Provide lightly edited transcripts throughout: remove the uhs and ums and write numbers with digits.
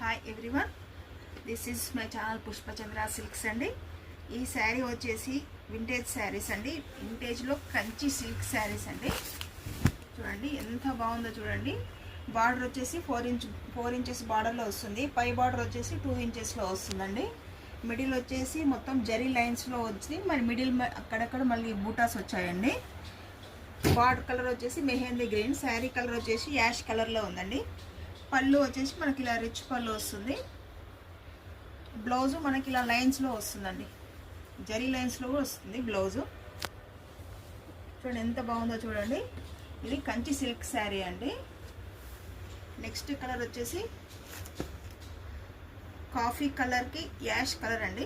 Hi everyone, this is my channel Pushpachandra Silks అండి. ఈ శారీ వచ్చేసి వింటేజ్ శారీస్ అండి. వింటేజ్లో కంచి సిల్క్ శారీస్ అండి. చూడండి ఎంత బాగుందో చూడండి. బార్డర్ వచ్చేసి 4 ఇంచెస్ బార్డర్లో వస్తుంది. పై బార్డర్ వచ్చేసి 2 ఇంచెస్లో వస్తుందండి. మిడిల్ వచ్చేసి మొత్తం జరీ లైన్స్లో వచ్చి మరి మిడిల్ అక్కడక్కడ మళ్ళీ బూటాస్ వచ్చాయండి. బార్డర్ కలర్ వచ్చేసి మెహందీ గ్రీన్, శారీ కలర్ వచ్చేసి యాష్ కలర్లో ఉందండి. పళ్ళు వచ్చేసి మనకి ఇలా రిచ్ పళ్ళు వస్తుంది. బ్లౌజు మనకి ఇలా లైన్స్లో వస్తుందండి, జరీ లైన్స్లో కూడా వస్తుంది బ్లౌజు. చూడండి ఎంత బాగుందో చూడండి. ఇది కంచి సిల్క్ శారీ అండి. నెక్స్ట్ కలర్ వచ్చేసి కాఫీ కలర్కి యాష్ కలర్ అండి.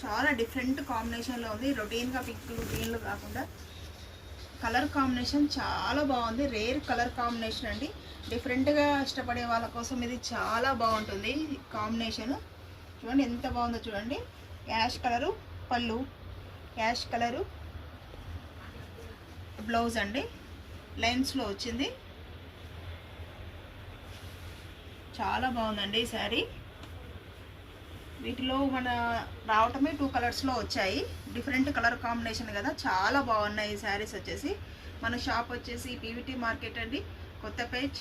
చాలా డిఫరెంట్ కాంబినేషన్లో ఉంది. రొటీన్గా పింక్లు గ్రీన్లు కాకుండా కలర్ కాంబినేషన్ చాలా బాగుంది. రేర్ కలర్ కాంబినేషన్ అండి. డిఫరెంట్గా ఇష్టపడే వాళ్ళ కోసం ఇది చాలా బాగుంటుంది కాంబినేషన్. చూడండి ఎంత బాగుందో చూడండి. యాష్ కలరు పళ్ళు, యాష్ కలరు బ్లౌజ్ అండి, లైన్స్లో వచ్చింది. చాలా బాగుందండి ఈ శారీ. వీటిలో మన రావటమే 2 కలర్స్లో వచ్చాయి. డిఫరెంట్ కలర్ కాంబినేషన్ కదా, చాలా బాగున్నాయి ఈ శారీస్ వచ్చేసి. మన షాప్ వచ్చేసి పీవీటీ మార్కెట్ అండి, కొత్తపేట్,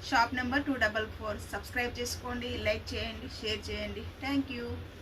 షాప్ నెంబర్ 244. సబ్స్క్రైబ్ చేసుకోండి, లైక్ చేయండి, షేర్ చేయండి. Thank you.